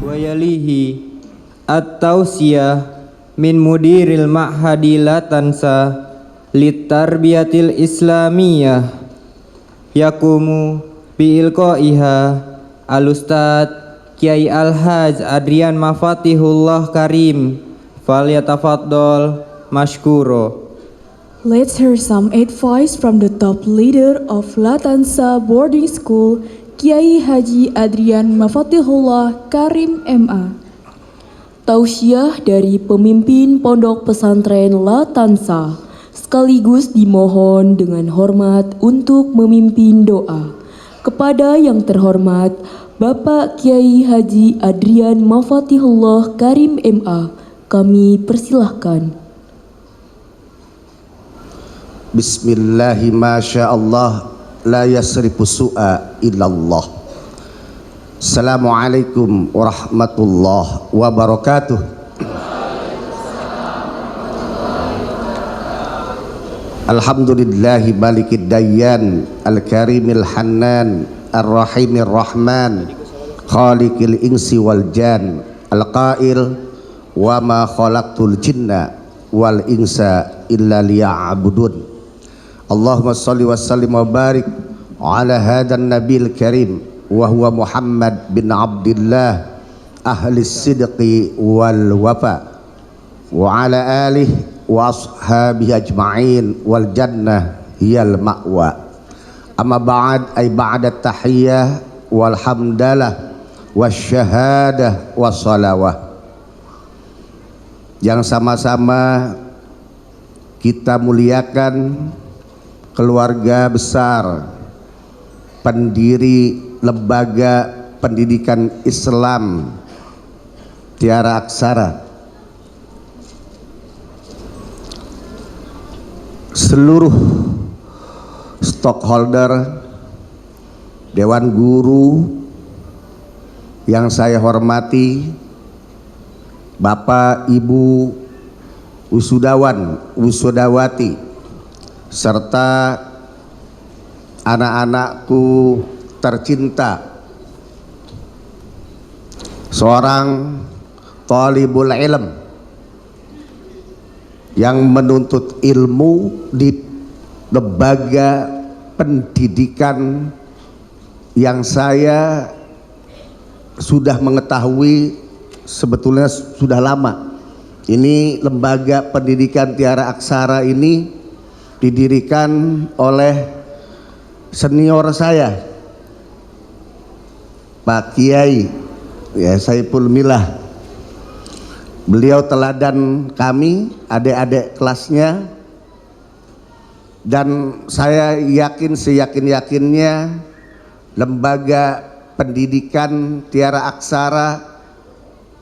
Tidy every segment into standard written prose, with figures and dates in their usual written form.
Wayalihi at-tausiyah min mudiril ma'hadi la tansa litarbiyatil islamiyah yakumu biilqaiha al-ustad Kiai Al-Haj Adrian Mafatihullah Karim falyatafaddal mashkuro. Let's hear some advice from the top leader of Latansa Boarding School, Kiai Haji Adrian Mafatihullah Karim MA. Tausiah dari pemimpin Pondok Pesantren Latansa, sekaligus dimohon dengan hormat untuk memimpin doa kepada yang terhormat Bapak Kiai Haji Adrian Mafatihullah Karim MA. Kami persilahkan. Bismillahi masyaallah la yasrifu su'a illallah. Assalamualaikum warahmatullahi wabarakatuh. Alhamdulillahi malikid dayyan al-karimil hannan ar-rahimir rahman khaliqil insi wal jan al-qail wa ma khalaqtul jinna wal insa illa liya'budun. Allahumma salli wa sallim wa barik ala hadan nabil karim wa huwa Muhammad bin Abdullah ahli sidqi wal wafa wa ala alihi wa ashabihi ajma'in wal jannah hiyal ma'wa. Amma ba'd ay ba'da tahiyyah wal hamdalah wasyahadah wassalawah. Yang sama-sama kita muliakan keluarga besar pendiri lembaga pendidikan Islam Tiara Aksara, seluruh stockholder, dewan guru yang saya hormati, Bapak Ibu wisudawan, wisudawati, serta anak-anakku tercinta, seorang thalibul ilm yang menuntut ilmu di lembaga pendidikan yang saya sudah mengetahui sebetulnya sudah lama. Ini lembaga pendidikan Tiara Aksara ini didirikan oleh senior saya, Pak Kiai Saiful Milah. Beliau teladan kami, adik-adik kelasnya, dan saya yakin seyakin-yakinnya lembaga pendidikan Tiara Aksara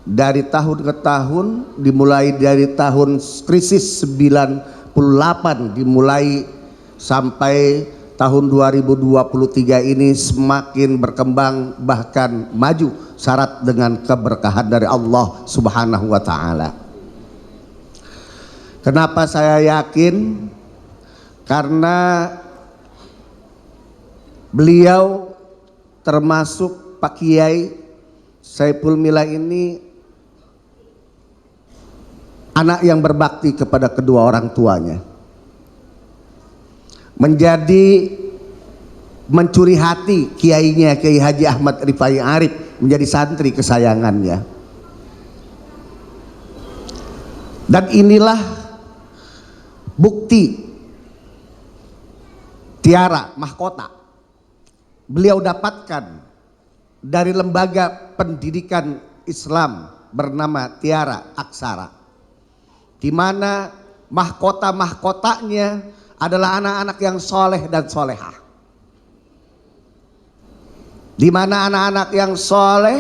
dari tahun ke tahun, dimulai dari tahun krisis 98 dimulai sampai tahun 2023 ini semakin berkembang bahkan maju, syarat dengan keberkahan dari Allah Subhanahu wa taala. Kenapa saya yakin? Karena beliau termasuk Pak Kiai Saiful Milah ini anak yang berbakti kepada kedua orang tuanya, menjadi mencuri hati kiainya, Kiai Haji Ahmad Rifai Arif, menjadi santri kesayangannya. Dan inilah bukti tiara mahkota beliau dapatkan dari lembaga pendidikan Islam bernama Tiara Aksara, di mana mahkota-mahkotanya adalah anak-anak yang soleh dan solehah, di mana anak-anak yang soleh,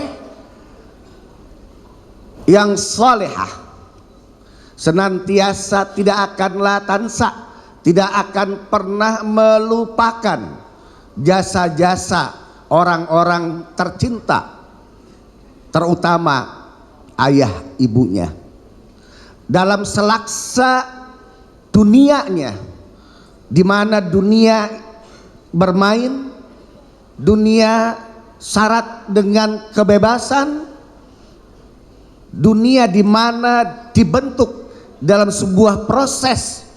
yang solehah senantiasa tidak akan latansa, tidak akan pernah melupakan jasa-jasa orang-orang tercinta, terutama ayah ibunya. Dalam selaksa dunianya, di mana dunia bermain, dunia syarat dengan kebebasan, dunia di mana dibentuk dalam sebuah proses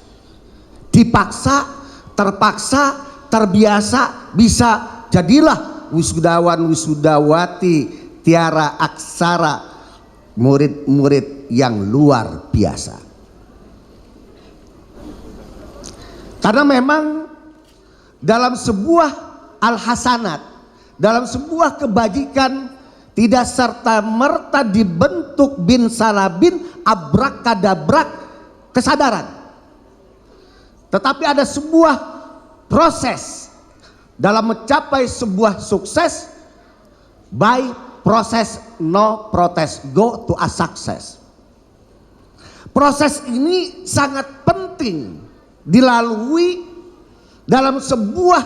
dipaksa, terpaksa, terbiasa, bisa jadilah wisudawan wisudawati tiara aksara, murid-murid yang luar biasa. Karena memang dalam sebuah al-hasanat, dalam sebuah kebajikan tidak serta merta dibentuk bin salabin abrakadabrak kesadaran, tetapi ada sebuah proses dalam mencapai sebuah sukses by proses, no protest, go to a success. Proses ini sangat penting dilalui dalam sebuah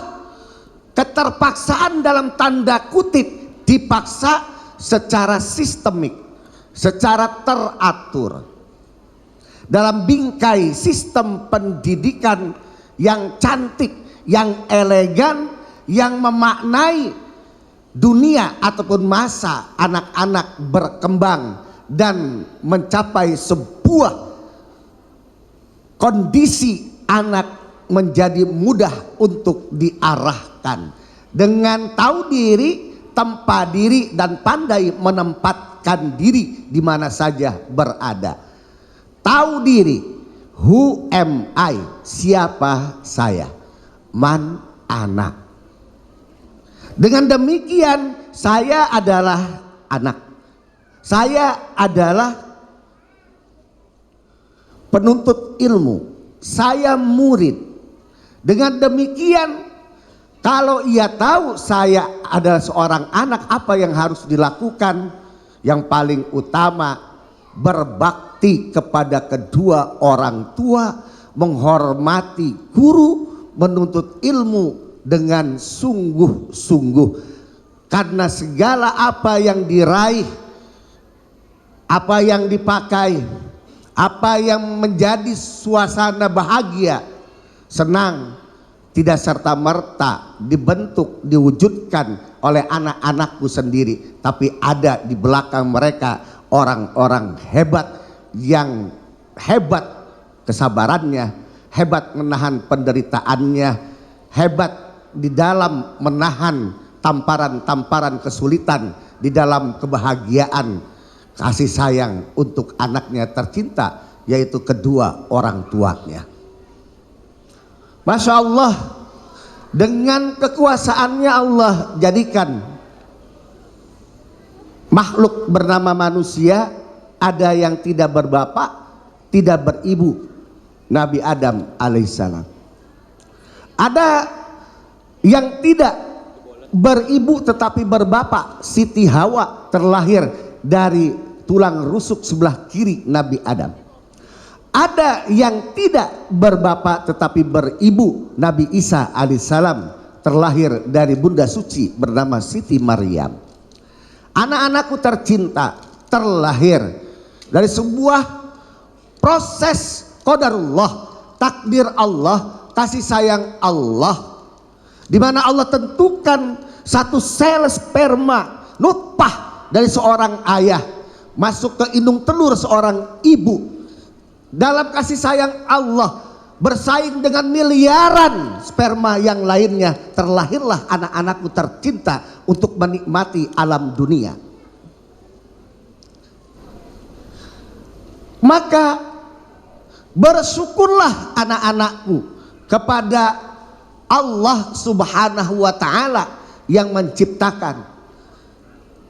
keterpaksaan, dalam tanda kutip dipaksa secara sistemik, secara teratur dalam bingkai sistem pendidikan yang cantik, yang elegan, yang memaknai dunia ataupun masa anak-anak berkembang dan mencapai sebuah kondisi anak menjadi mudah untuk diarahkan dengan tahu diri, tempa diri, dan pandai menempatkan diri di mana saja berada. Tahu diri, who am I, siapa saya, man anak. Dengan demikian saya adalah anak, saya adalah penuntut ilmu, saya murid. Dengan demikian kalau ia tahu saya adalah seorang anak, apa yang harus dilakukan? Yang paling utama, berbakti kepada kedua orang tua, menghormati guru, menuntut ilmu dengan sungguh-sungguh. Karena segala apa yang diraih, apa yang dipakai, apa yang menjadi suasana bahagia, senang, tidak serta-merta dibentuk, diwujudkan oleh anak-anakku sendiri, tapi ada di belakang mereka orang-orang hebat yang hebat kesabarannya, hebat menahan penderitaannya, hebat di dalam menahan tamparan-tamparan kesulitan, di dalam kebahagiaan kasih sayang untuk anaknya tercinta, yaitu kedua orang tuanya. Masya Allah, dengan kekuasaannya Allah jadikan makhluk bernama manusia ada yang tidak berbapak, tidak beribu, Nabi Adam alaihissalam. Ada yang tidak beribu tetapi berbapak, Siti Hawa terlahir dari tulang rusuk sebelah kiri Nabi Adam. Ada yang tidak berbapak tetapi beribu, Nabi Isa alaihissalam terlahir dari bunda suci bernama Siti Maryam. Anak-anakku tercinta terlahir dari sebuah proses qadarullah, takdir Allah, kasih sayang Allah, di mana Allah tentukan satu sel sperma nutfah dari seorang ayah masuk ke indung telur seorang ibu. Dalam kasih sayang Allah bersaing dengan miliaran sperma yang lainnya, terlahirlah anak-anakku tercinta untuk menikmati alam dunia. Maka bersyukurlah anak-anakku kepada Allah subhanahu wa ta'ala yang menciptakan.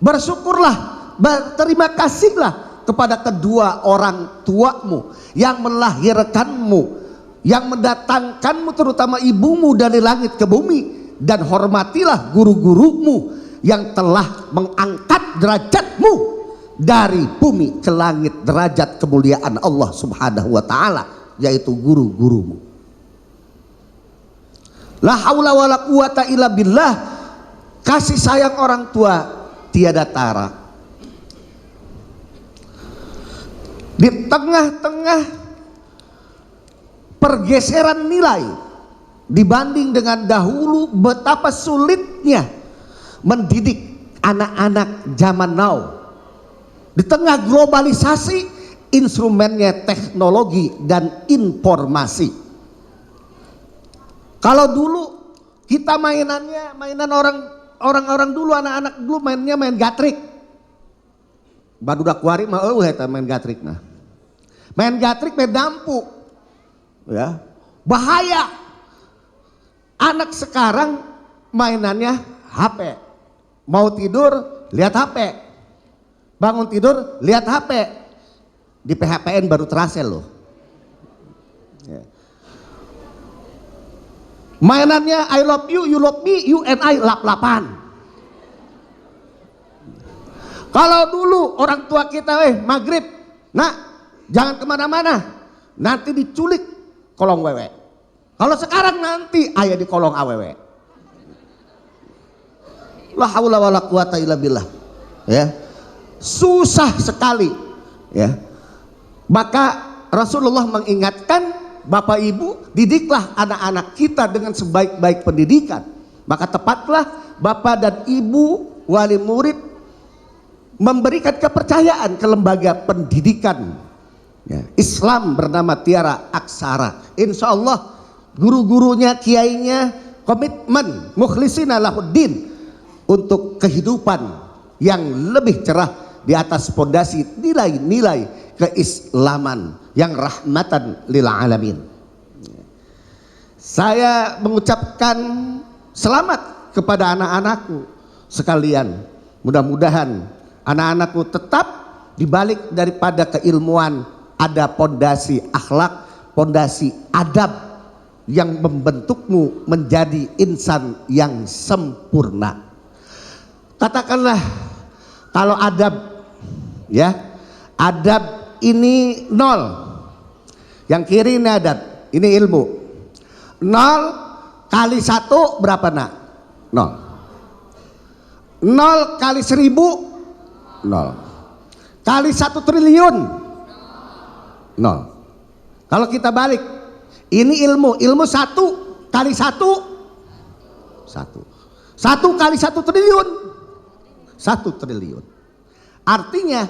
Bersyukurlah, berterima kasihlah kepada kedua orang tuamu yang melahirkanmu, yang mendatangkanmu, terutama ibumu dari langit ke bumi. Dan hormatilah guru-gurumu yang telah mengangkat derajatmu dari bumi ke langit, derajat kemuliaan Allah subhanahu wa ta'ala, yaitu guru-gurumu. La haula wa la quwata illa billah. Kasih sayang orang tua tiada tara. Di tengah-tengah pergeseran nilai, dibanding dengan dahulu betapa sulitnya mendidik anak-anak zaman now. Di tengah globalisasi, instrumennya teknologi dan informasi. Kalau dulu kita mainan orang dulu, anak-anak dulu mainnya main gatrik. Barudak kuari mah eta main gatrik nah. Main gatrik main dampu. Ya. Bahaya. Anak sekarang mainannya HP. Mau tidur lihat HP. Bangun tidur lihat HP. Di PHPN baru terasa loh. Ya. Mainannya I love you, you love me, you and I lap-lapan. Kalau dulu orang tua kita maghrib, nak jangan kemana-mana, nanti diculik kolong wewe. Kalau sekarang nanti ayah di kolong awewe. La haula wala quwata illa billah. Ya. Susah sekali, ya. Maka Rasulullah mengingatkan, Bapak Ibu, didiklah anak-anak kita dengan sebaik-baik pendidikan. Maka tepatlah Bapak dan Ibu wali murid memberikan kepercayaan ke lembaga pendidikan, ya, Islam bernama Tiara Aksara. Insya Allah guru-gurunya, kiainya komitmen mukhlisina lahuddin untuk kehidupan yang lebih cerah di atas fondasi nilai-nilai keislaman yang rahmatan lil alamin. Saya mengucapkan selamat kepada anak-anakku sekalian. Mudah-mudahan anak-anakku tetap dibalik daripada keilmuan ada pondasi akhlak, pondasi adab yang membentukmu menjadi insan yang sempurna. Katakanlah kalau adab, ya, adab ini 0, yang kiri ini adab, ini ilmu. 0 kali 1 berapa nak? 0. 0 kali 1000 0. Kali 1 triliun 0. Kalau kita balik, ini ilmu 1 kali 1 1 kali 1 triliun 1 triliun. Artinya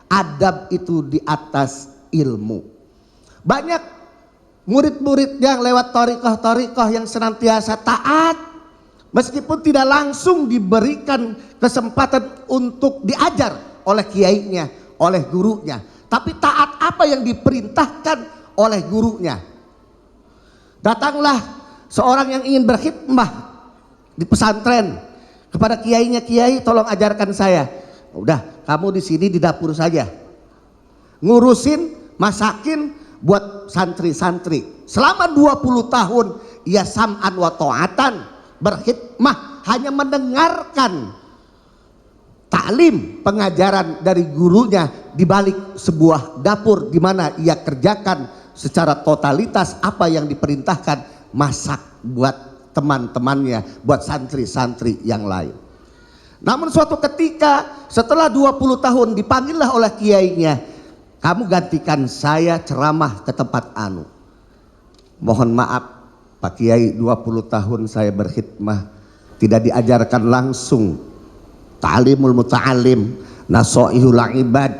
adab itu di atas ilmu. Banyak murid-murid yang lewat thariqah yang senantiasa taat, meskipun tidak langsung diberikan kesempatan untuk diajar oleh kiainya, oleh gurunya, tapi taat apa yang diperintahkan oleh gurunya. Datanglah seorang yang ingin berkhidmah di pesantren kepada kiainya, kiai tolong ajarkan saya. Udah, kamu di sini di dapur saja, ngurusin, masakin buat santri-santri. Selama 20 tahun ia sam'an wa ta'atan, berkhidmah, hanya mendengarkan taklim, pengajaran dari gurunya di balik sebuah dapur di mana ia kerjakan secara totalitas apa yang diperintahkan, masak buat teman-temannya, buat santri-santri yang lain. Namun suatu ketika setelah 20 tahun dipanggillah oleh kiainya, kamu gantikan saya ceramah ke tempat anu. Mohon maaf Pak Kiai, 20 tahun saya berkhidmah tidak diajarkan langsung ta'limul muta'alim, nasoihul ibad,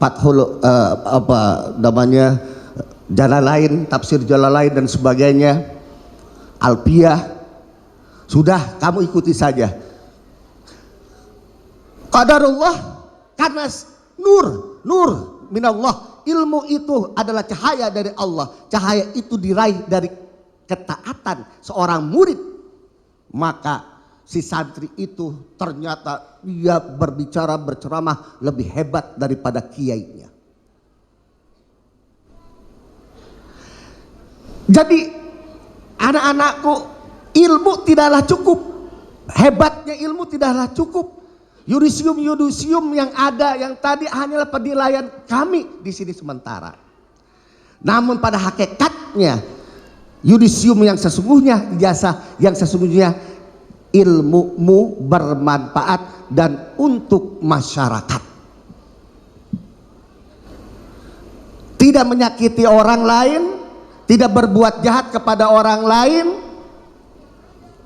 fathul apa namanya, Jalalain, tafsir Jalalain dan sebagainya, Alpiyah. Sudah, kamu ikuti saja. Qadarullah, karena nur minallah, ilmu itu adalah cahaya dari Allah. Cahaya itu diraih dari ketaatan seorang murid. Maka si santri itu ternyata dia berbicara, berceramah lebih hebat daripada kiainya. Jadi anak-anakku, ilmu tidaklah cukup, hebatnya ilmu tidaklah cukup. Yudisium yang ada yang tadi hanyalah penilaian kami di sini sementara. Namun pada hakikatnya yudisium yang sesungguhnya, ijazah yang sesungguhnya, ilmumu bermanfaat dan untuk masyarakat. Tidak menyakiti orang lain, tidak berbuat jahat kepada orang lain,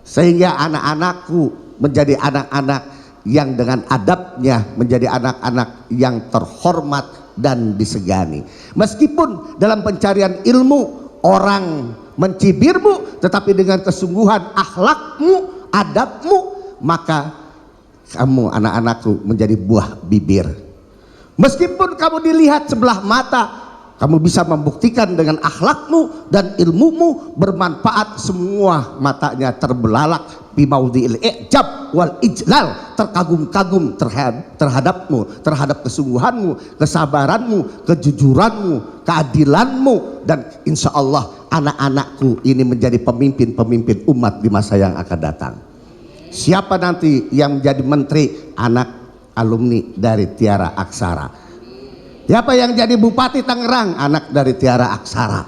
sehingga anak-anakku menjadi anak-anak yang dengan adabnya menjadi anak-anak yang terhormat dan disegani. Meskipun dalam pencarian ilmu orang mencibirmu, tetapi dengan kesungguhan akhlakmu, adabmu, maka kamu anak-anakku menjadi buah bibir. Meskipun kamu dilihat sebelah mata, kamu bisa membuktikan dengan akhlakmu dan ilmumu bermanfaat. Semua matanya terbelalak bimaudhi'il i'jab wal ijlal, terkagum-kagum terhadapmu, terhadap kesungguhanmu, kesabaranmu, kejujuranmu, keadilanmu. Dan insya Allah anak-anakku ini menjadi pemimpin-pemimpin umat di masa yang akan datang. Siapa nanti yang menjadi menteri? Anak alumni dari Tiara Aksara. Siapa yang jadi bupati Tangerang? Anak dari Tiara Aksara.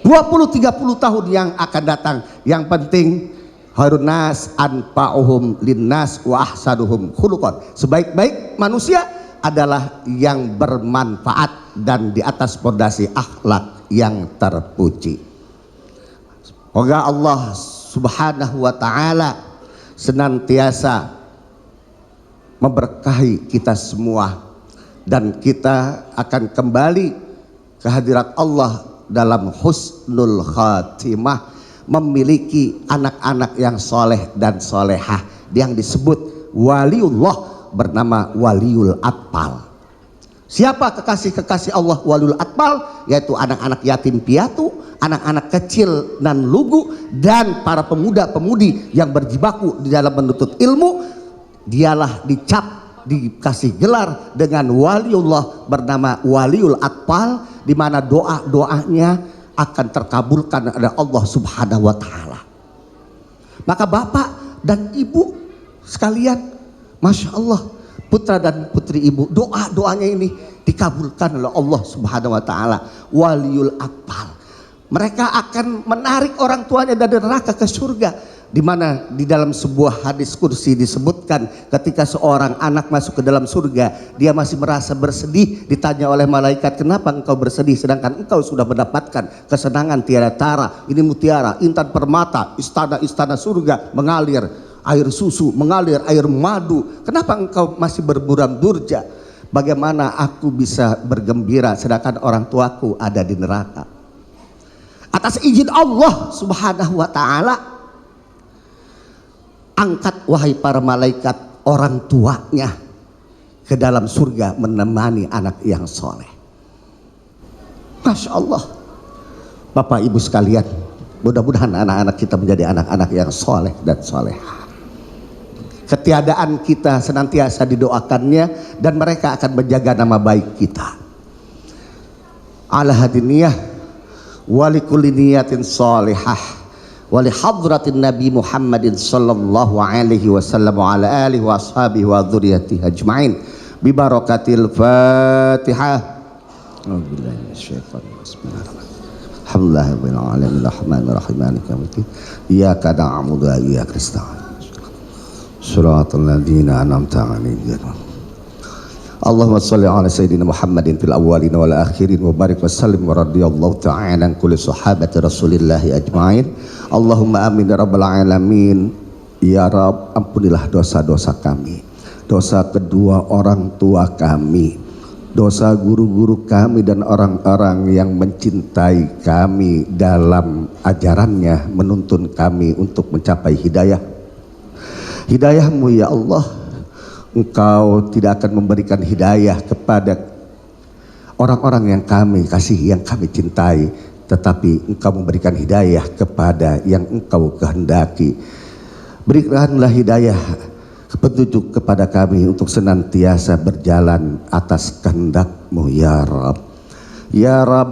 20-30 tahun yang akan datang, yang penting khairun nas anfa'uhum linnas wa ahsanuhum khuluqan. Sebaik-baik manusia adalah yang bermanfaat dan di atas fondasi akhlak yang terpuji. Semoga Allah Subhanahu wa taala senantiasa memberkahi kita semua, dan kita akan kembali ke hadirat Allah dalam husnul khatimah, memiliki anak-anak yang soleh dan solehah yang disebut waliullah bernama waliul atfal. Siapa kekasih-kekasih Allah waliul atfal? Yaitu anak-anak yatim piatu, anak-anak kecil dan lugu, dan para pemuda-pemudi yang berjibaku di dalam menuntut ilmu. Dialah dicap, dikasih gelar dengan waliullah bernama waliul atfal, di mana doa-doanya akan terkabulkan oleh Allah Subhanahu wa taala. Maka bapak dan ibu sekalian, masya Allah, putra dan putri ibu, doa-doanya ini dikabulkan oleh Allah Subhanahu wa taala. Waliul atfal, mereka akan menarik orang tuanya dari neraka ke surga. Di mana di dalam sebuah hadis kursi disebutkan, ketika seorang anak masuk ke dalam surga, dia masih merasa bersedih. Ditanya oleh malaikat, kenapa engkau bersedih sedangkan engkau sudah mendapatkan kesenangan tiada tara? Ini mutiara, intan permata, istana-istana surga, mengalir air susu, mengalir air madu. Kenapa engkau masih berburam durja? Bagaimana aku bisa bergembira sedangkan orang tuaku ada di neraka? Atas izin Allah Subhanahu wa taala, angkat wahai para malaikat orang tuanya ke dalam surga menemani anak yang soleh. Masya Allah, Bapak Ibu sekalian, mudah-mudahan anak-anak kita menjadi anak-anak yang soleh dan soleh. Ketiadaan kita senantiasa didoakannya, dan mereka akan menjaga nama baik kita. Ala hadiniyah walikulli niyatin solihah wali hadratin Nabi Muhammadin sallallahu alaihi wasallam wa ala alihi wa ashabihi wa dzurriyyatihi ajmain bi barakatil Fatihah. A'udzubillahi minasyaitonir rajim. Bismillahirrahmanirrahim. Alhamdulillahirabbil alamin arrahmanir rahim maliki yaumiddin. Iyyaka na'budu wa iyyaka nasta'in. Shiratal ladzina an'amta 'alaihim. Allahumma shalli ala sayyidina Muhammadin fil awwalin wal akhirin wa barik wa sallim wa radhiyallahu ta'ala an kulli sahabati Rasulillah ajma'in. Allahumma amin ya rabbal alamin. Ya Rabb, ampunilah dosa-dosa kami, dosa kedua orang tua kami, dosa guru-guru kami dan orang-orang yang mencintai kami dalam ajarannya, menuntun kami untuk mencapai hidayah. Hidayahmu ya Allah. Engkau tidak akan memberikan hidayah kepada orang-orang yang kami kasih, yang kami cintai, tetapi Engkau memberikan hidayah kepada yang Engkau kehendaki. Berikanlah hidayah, petunjuk kepada kami untuk senantiasa berjalan atas kehendak-Mu ya Rabb. Ya Rabb,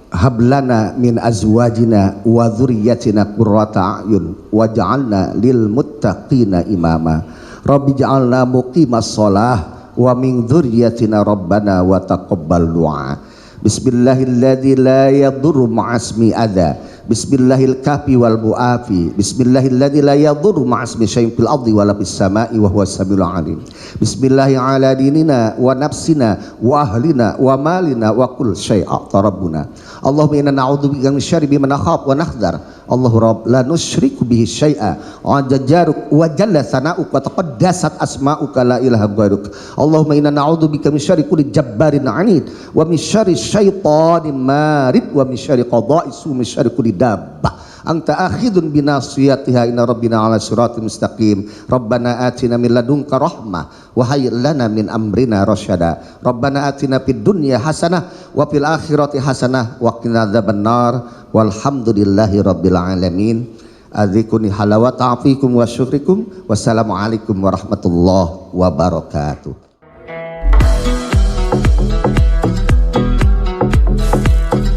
hablana min azwajina wa dzurriyyatina qurrata a'yun waj'alna lil muttaqina imama. Rabbi ja'alna muqimas shalah wa min dzurriyyatina rabbana wa taqabbal du'a. Bismillahilladzi la yadurru ma'asmi adza Bismillahil kafi wal mu'afi. Bismillahilladzi la yadhurru ma'asmi syai'in fil ardi wala fis sama'i wa huwas samiul alim. Bismillahi ala dinina wa nafsina wa ahlina wa malina wa kull syai'a rabbuna. Allahumma inna na'udzubika min syarri ma nakhaf wa nahdhar. Allahu rabb la nusyriku bihi syai'a wa jajjaruk wa jalla sana'uk wa taqaddasat asma'uka la ilaha ghairuk. Allahumma inna na'udzubika min syarri kulli jabbarin 'anid wa min syarri syaitanin marid wa min syarri qadha'i min syarri kulli dabbah anta akhidun binasiyatiha inna rabbina ala siratil mustaqim. Rabbana atina min ladunka rahmah wa hayyi lana min amrina rasyada. Rabbana atina fid dunya hasanah wa fil akhirati hasanah wa qina adzabannar. Walhamdulillahi rabbil alamin. Adzikuni halawata afikum wa syukrikum. Wassalamualaikum warahmatullahi wabarakatuh.